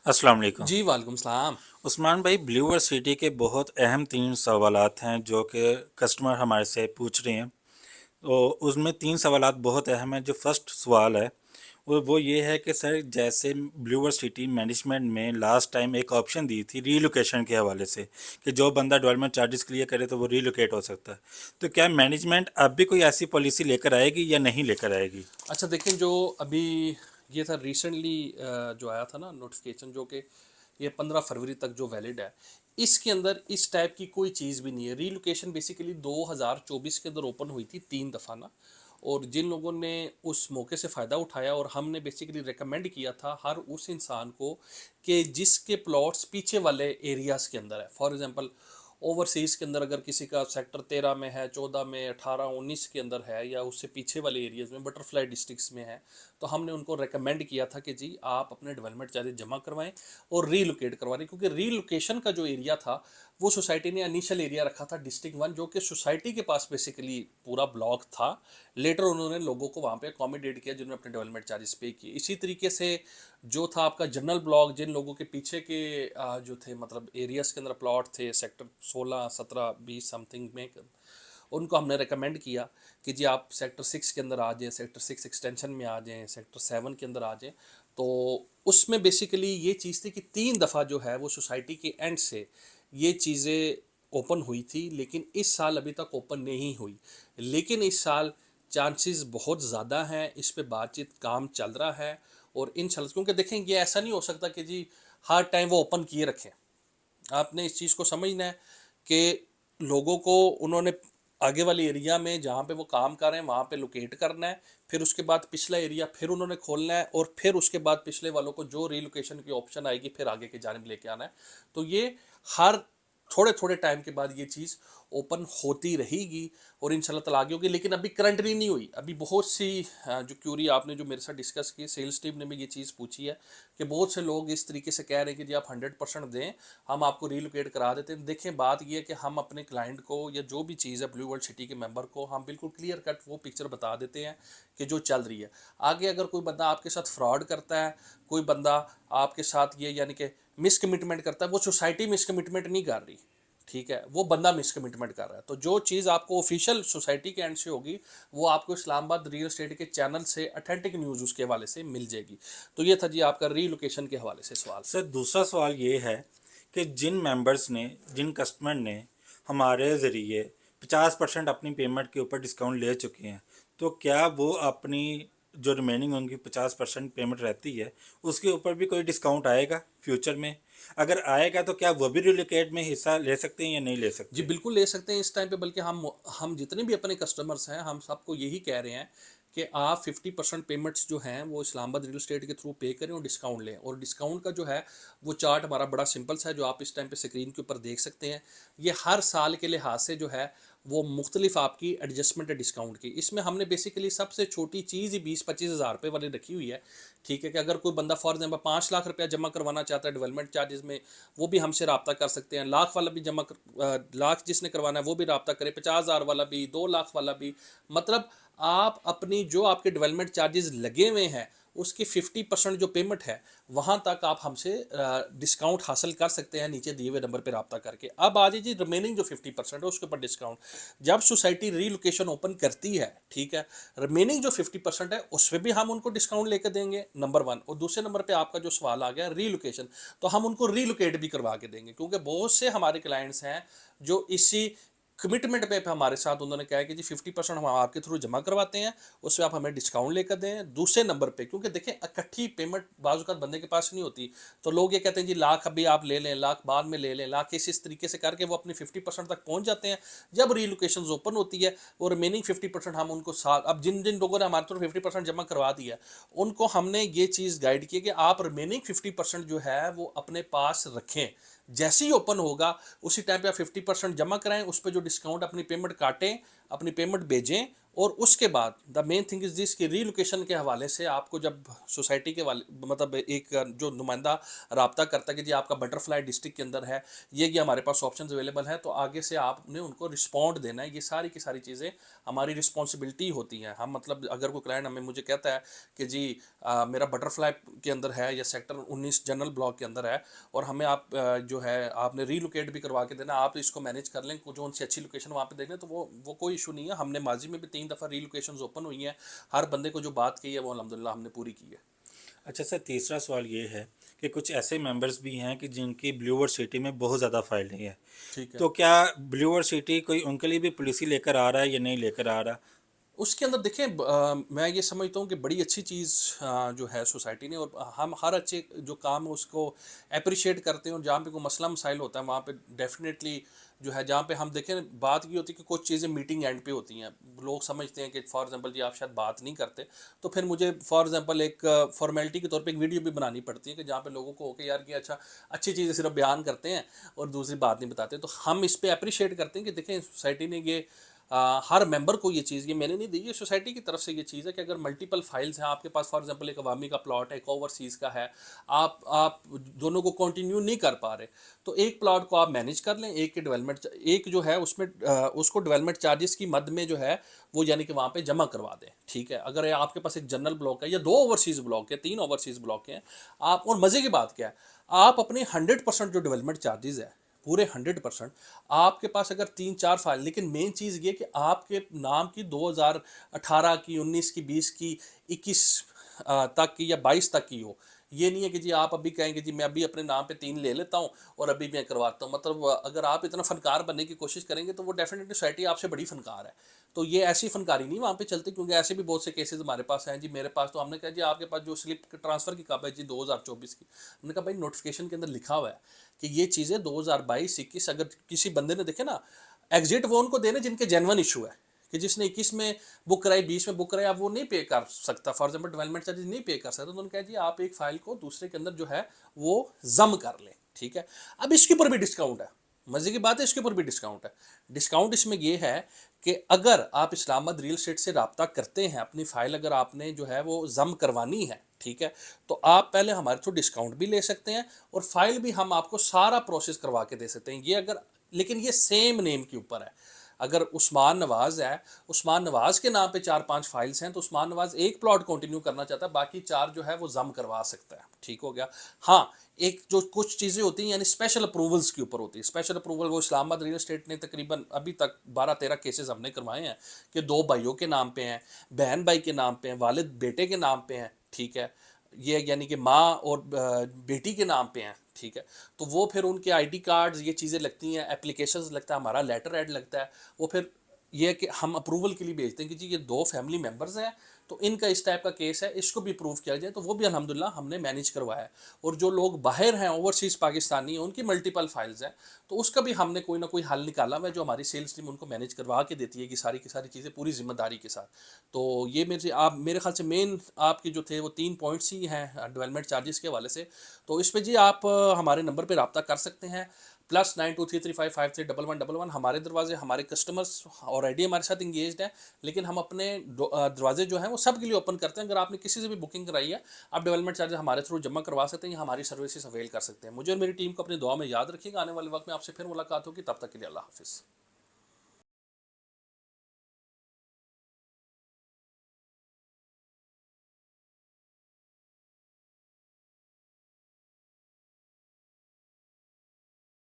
अस्सलाम वालेकुम। जी, वालेकुम सलाम। उस्मान भाई, ब्लू वर्ल्ड सिटी के बहुत अहम 3 सवालात हैं जो कि कस्टमर हमारे से पूछ रहे हैं। तो उसमें 3 सवालात बहुत अहम हैं। जो फर्स्ट सवाल है वो ये है कि सर, जैसे ब्लू वर्ल्ड सिटी मैनेजमेंट में लास्ट टाइम एक ऑप्शन दी थी रीलोकेशन के हवाले से कि जो बंदा डेवलपमेंट चार्जेस क्लियर करे तो वो रीलोकेट हो सकता है। तो क्या मैनेजमेंट अब भी कोई ऐसी पॉलिसी लेकर आएगी या नहीं लेकर आएगी? अच्छा देखें, जो अभी ये था रिसेंटली जो आया था ना नोटिफिकेशन, जो कि ये 15 फरवरी तक जो वैलिड है, इसके अंदर इस टाइप की कोई चीज़ भी नहीं है। रीलोकेशन बेसिकली 2024 के अंदर ओपन हुई थी 3 दफ़ा ना। और जिन लोगों ने उस मौके से फ़ायदा उठाया, और हमने बेसिकली रिकमेंड किया था हर उस इंसान को कि जिसके प्लॉट्स पीछे वाले एरियाज़ के अंदर है। फॉर एग्ज़ाम्पल, ओवरसीज़ के अंदर अगर किसी का सेक्टर 13 में है, 14 में, 18, 19 के अंदर है, या उससे पीछे वाले एरियाज़ में बटरफ्लाई डिस्ट्रिक्ट्स में है, तो हमने उनको रेकमेंड किया था कि जी आप अपने डेवलपमेंट चार्जेस जमा करवाएं और रीलोकेट करवाएं। क्योंकि रीलोकेशन का जो एरिया था, वो सोसाइटी ने इनिशियल एरिया रखा था डिस्ट्रिक्ट 1, जो कि सोसाइटी के पास बेसिकली पूरा ब्लॉक था। लेटर उन्होंने लोगों को वहाँ पे अकोमोडेट किया जिन्होंने अपने डेवलपमेंट चार्जेस पे किए। इसी तरीके से जो था आपका जनरल ब्लॉक, जिन लोगों के पीछे के जो थे मतलब एरियाज़ के अंदर प्लॉट थे सेक्टर 16, 17, 20 समथिंग में, उनको हमने रिकमेंड किया कि जी आप सेक्टर 6 के अंदर आ जाएं, सेक्टर 6 एक्सटेंशन में आ जाएं, सेक्टर 7 के अंदर आ जाएं। तो उसमें बेसिकली ये चीज़ थी कि 3 दफ़ा जो है वो सोसाइटी के एंड से ये चीज़ें ओपन हुई थी, लेकिन इस साल अभी तक ओपन नहीं हुई। लेकिन इस साल चांसेस बहुत ज़्यादा हैं, इस पे बातचीत काम चल रहा है। और इंशाल्लाह, क्योंकि देखें ये ऐसा नहीं हो सकता कि जी हर टाइम वो ओपन किए रखें। आपने इस चीज़ को समझना है कि लोगों को उन्होंने आगे वाले एरिया में जहाँ पे वो काम कर रहे हैं वहाँ पे लोकेट करना है, फिर उसके बाद पिछला एरिया फिर उन्होंने खोलना है, और फिर उसके बाद पिछले वालों को जो रीलोकेशन की ऑप्शन आएगी फिर आगे की जानिब लेके आना है। तो ये हर थोड़े थोड़े टाइम के बाद ये चीज़ ओपन होती रहेगी और इंशाल्लाह ताला आगे होगी। लेकिन अभी करंटली नहीं हुई। अभी बहुत सी जो क्यूरी आपने जो मेरे साथ डिस्कस की, सेल्स टीम ने भी ये चीज़ पूछी है कि बहुत से लोग इस तरीके से कह रहे हैं कि जी आप 100% दें, हम आपको रीलोकेट करा देते हैं। देखें, बात ये है कि हम अपने क्लाइंट को या जो भी चीज़ है ब्लू वर्ल्ड सिटी के मेंबर को हम बिल्कुल क्लियर कट वो पिक्चर बता देते हैं कि जो चल रही है। आगे अगर कोई बंदा आपके साथ फ्रॉड करता है, कोई बंदा आपके साथ ये यानी कि मिसकमिटमेंट करता है, वो सोसाइटी मिसकमिटमेंट नहीं कर रही, ठीक है, वो बंदा मिसकमिटमेंट कर रहा है। तो जो चीज़ आपको ऑफिशियल सोसाइटी के एंड से होगी, वो आपको इस्लामाबाद रियल एस्टेट के चैनल से ऑथेंटिक न्यूज़ उसके हवाले से मिल जाएगी। तो ये था जी आपका रीलोकेशन के हवाले से सवाल। सर, दूसरा सवाल ये है कि जिन कस्टमर ने हमारे ज़रिए 50% अपनी पेमेंट के ऊपर डिस्काउंट ले चुके हैं, तो क्या वो अपनी जो रिमेनिंग उनकी 50% पेमेंट रहती है उसके ऊपर भी कोई डिस्काउंट आएगा फ्यूचर में? अगर आएगा तो क्या वो भी रिलोकेट में हिस्सा ले सकते हैं या नहीं ले जी सकते? बिल्कुल ले सकते हैं इस टाइम पे। बल्कि हम जितने भी अपने कस्टमर्स हैं, हम सबको यही कह रहे हैं कि आप 50% पेमेंट्स जो हैं वो इस्लामाबाद रियल एस्टेट के थ्रू पे करें और डिस्काउंट लें। और डिस्काउंट का जो है वो चार्ट हमारा बड़ा सिंपल सा है, जो आप इस टाइम पे स्क्रीन के ऊपर देख सकते हैं। ये हर साल के लिहाज से जो है वो मुख्तलिफ आपकी एडजस्टमेंट है डिस्काउंट की। इसमें हमने बेसिकली सबसे छोटी चीज़ ही 20-25 हज़ार रुपये वाली रखी हुई है, ठीक है। कि अगर कोई बंदा फॉर एग्जाम्पल 5 लाख रुपया जमा करवाना चाहता है डेवलपमेंट चार्जेस में, वो भी हमसे रब्ता कर सकते हैं। लाख वाला भी लाख जिसने करवाना है वो भी रब्ता करे, 50 हज़ार वाला भी, 2 लाख वाला भी। मतलब आप अपनी जो आपके डेवलपमेंट चार्जेस लगे हुए हैं उसकी 50% जो पेमेंट है वहाँ तक आप हमसे डिस्काउंट हासिल कर सकते हैं, नीचे दिए हुए नंबर पर रब्ता करके। अब आ जाइए रिमेनिंग जो 50% है उसके ऊपर डिस्काउंट। जब सोसाइटी रीलोकेशन ओपन करती है, ठीक है, रिमेनिंग जो 50% है उस पर भी हम उनको डिस्काउंट लेकर देंगे, नंबर 1। और दूसरे नंबर पर आपका जो सवाल आ गया रीलोकेशन, तो हम उनको रीलोकेट भी करवा के देंगे। क्योंकि बहुत से हमारे क्लाइंट्स हैं जो इसी कमिटमेंट पे हमारे साथ उन्होंने कहा है कि जी 50% हम आपके थ्रू जमा करवाते हैं, उसमें आप हमें डिस्काउंट लेकर दें। दूसरे नंबर पे, क्योंकि देखें इकट्ठी पेमेंट बाज़ बंदे के पास नहीं होती, तो लोग ये कहते हैं जी लाख अभी आप ले लें, लाख बाद में ले लें, लाख इस तरीके से करके वो अपनी 50% तक पहुंच जाते हैं। जब रीलोकेशन ओपन होती है, वो रिमेनिंग 50% हम उनको साथ, अब जिन जिन लोगों ने हमारे थ्रू 50% जमा करवा दिया, उनको हमने ये चीज़ गाइड की कि आप रिमेनिंग 50% जो है वो अपने पास रखें। जैसे ही ओपन होगा उसी टाइम पे आप 50% जमा कराएं, उस पर जो डिस्काउंट अपनी पेमेंट काटें, अपनी पेमेंट भेजें, और उसके बाद the main thing is this कि रीलोकेशन के हवाले से आपको जब सोसाइटी के वाले मतलब एक जो नुमाइंदा राब्ता करता है कि जी आपका बटरफ्लाई डिस्ट्रिक्ट के अंदर है, ये हमारे पास ऑप्शंस अवेलेबल हैं, तो आगे से आपने उनको रिस्पॉन्ड देना है। ये सारी की सारी चीज़ें हमारी रिस्पॉन्सिबिलिटी होती हैं। हम मतलब अगर कोई क्लाइंट हमें मुझे कहता है कि जी मेरा बटरफ्लाई के अंदर है या सेक्टर 19 जनरल ब्लॉक के अंदर है और हमें आप जो है आपने रीलोकेट भी करवा के देना, आप इसको मैनेज कर लें, जो उनसे अच्छी लोकेशन वहाँ पे देख लें, तो वो कोई इशू नहीं है। हमने माजी में भी 3 दफ़ा रीलोकेशंस ओपन हुई हैं। हर बंदे को जो बात कही है वो अल्हम्दुलिल्लाह हमने पूरी की है। अच्छा सर, तीसरा सवाल ये है कि कुछ ऐसे मेंबर्स भी हैं कि जिनकी ब्लू वर्ल्ड सिटी में बहुत ज़्यादा फाइल नहीं है, ठीक है। तो क्या ब्लू वर्ल्ड सिटी कोई उनके लिए भी पॉलिसी लेकर आ रहा है या नहीं लेकर आ रहा? उसके अंदर देखें मैं ये समझता हूँ कि बड़ी अच्छी चीज़ जो है सोसाइटी ने, और हम हर अच्छे जो काम है उसको अप्रिशिएट करते हैं, और जहाँ पे कोई मसला मसाइल होता है वहाँ पे डेफिनेटली जो है, जहाँ पे हम देखें बात ये होती है कि कुछ चीज़ें मीटिंग एंड पे होती हैं। लोग समझते हैं कि फॉर एग्जांपल जी आप शायद बात नहीं करते, तो फिर मुझे फॉर एग्जांपल एक फॉर्मेलिटी के तौर पे एक वीडियो भी बनानी पड़ती है कि जहाँ पे लोगों को हो कि यार कि अच्छा अच्छी चीज़ें सिर्फ बयान करते हैं और दूसरी बात नहीं बताते। तो हम इस पे अप्रिशिएट करते हैं कि देखें सोसाइटी ने ये हर मेंबर को ये चीज़, ये मैंने नहीं दी, ये सोसाइटी की तरफ से ये चीज़ है कि अगर मल्टीपल फाइल्स हैं आपके पास, फॉर एग्जांपल एक अवामी का प्लॉट है, एक ओवरसीज़ का है, आप दोनों को कंटिन्यू नहीं कर पा रहे, तो एक प्लॉट को आप मैनेज कर लें, एक के डेवलपमेंट एक जो है उसमें उसको डेवलपमेंट चार्जेस की मद में जो है वो यानी कि वहाँ पे जमा करवा दें। ठीक है, अगर आपके पास एक जनरल ब्लॉक है या 2 ओवरसीज़ ब्लॉक है, 3 ओवरसीज़ ब्लॉक हैं, आप, और मज़े की बात क्या है, आप अपने 100% जो डेवलपमेंट चार्जेस है पूरे 100%, आपके पास अगर 3-4 फाइल, लेकिन मेन चीज़ ये कि आपके नाम की 2018 की, 19 की, 20 की, 21 तक की या 22 तक की हो। ये नहीं है कि जी आप अभी कहेंगे जी मैं अभी अपने नाम पे 3 ले लेता हूँ और अभी मैं करवाता हूँ। मतलब अगर आप इतना फनकार बनने की कोशिश करेंगे तो वो डेफिनेटली सोसाइटी आपसे बड़ी फनकार है। तो ये ऐसी फनकारी नहीं वहाँ पे चलती, क्योंकि ऐसे भी बहुत से केसेस हमारे पास हैं जी। मेरे पास तो हमने कहा जी आपके पास जो स्लिप ट्रांसफ़र की कब है जी 2024 की, हमने कहा भाई नोटिफिकेशन के अंदर लिखा हुआ है कि ये चीज़ें 2022-21, अगर किसी बंदे ने देखे ना, एग्जिट वो उनको देने जिनके जेन्युइन इशू है, कि जिसने 21 में बुक कराई, 20 में बुक कराई, अब वो नहीं पे कर सकता, फॉर एग्जाम्पल डेवलपमेंट चार्जेस नहीं पे कर सकता, तो उन्होंने कहा जी आप एक फाइल को दूसरे के अंदर जो है वो जम कर लें। ठीक है, अब इसके ऊपर भी डिस्काउंट है, मजे की बात है, इसके ऊपर भी डिस्काउंट है। डिस्काउंट इसमें यह है कि अगर आप इस्लामाबाद रियल एस्टेट से रब्ता करते हैं, अपनी फाइल अगर आपने जो है वो जम करवानी है, ठीक है, तो आप पहले हमारे थ्रू डिस्काउंट भी ले सकते हैं और फाइल भी हम आपको सारा प्रोसेस करवा के दे सकते हैं। ये अगर, लेकिन ये सेम नेम के ऊपर है। अगर उस्मान नवाज है, उस्मान नवाज के नाम पे 4-5 फाइल्स हैं, तो उस्मान नवाज एक प्लॉट कंटिन्यू करना चाहता है, बाकी 4 जो है वो जम करवा सकता है। ठीक हो गया। हाँ, एक जो कुछ चीज़ें होती हैं यानी स्पेशल अप्रूवल्स के ऊपर होती है। स्पेशल अप्रूवल वो इस्लामाबाद रियल एस्टेट ने तकरीबन अभी तक 12-13 केसेस हमने करवाए हैं कि 2 भाइयों के नाम पे हैं, बहन भाई के नाम पे हैं, वालिद बेटे के नाम पे हैं। ठीक है, ये यानी कि माँ और बेटी के नाम पे हैं। ठीक है, तो वो फिर उनके आईडी कार्ड्स ये चीज़ें लगती हैं, एप्लीकेशंस लगता है, हमारा लेटर ऐड लगता है, वो फिर ये है कि हम अप्रूवल के लिए भेजते हैं कि जी ये 2 फैमिली मेम्बर्स हैं, तो इनका इस टाइप का केस है, इसको भी अप्रूव किया जाए, तो वो भी अल्हम्दुलिल्लाह हमने मैनेज करवाया है। और जो लोग बाहर हैं, ओवरसीज़ पाकिस्तानी हैं, उनकी मल्टीपल फाइल्स हैं, तो उसका भी हमने कोई ना कोई हल निकाला हुआ है, जो हमारी सेल्स टीम उनको मैनेज करवा के देती है कि सारी की सारी चीज़ें पूरी ज़िम्मेदारी के साथ। तो ये मेरे ख्याल से मेन आपके जो थे वो 3 पॉइंट्स ही हैं डेवलपमेंट चार्जेस के हवाले से। तो इस पे जी आप हमारे नंबर पे रब्ता कर सकते हैं, +9233553111। हमारे दरवाजे, हमारे कस्टमर्स ऑलरेडी हमारे साथ इंगेज्ड हैं, लेकिन हम अपने दरवाजे जो हैं वो सब के लिए ओपन करते हैं। अगर आपने किसी से भी बुकिंग कराई है, आप डेवलपमेंट चार्जेस हमारे थ्रू जमा करवा सकते हैं या हमारी सर्विसेज अवेल कर सकते हैं। मुझे और मेरी टीम को अपनी दुआ में याद रखिएगा। आने वाले वक्त में आपसे फिर मुलाकात होगी, तब तक के लिए अल्लाह हाफिज़।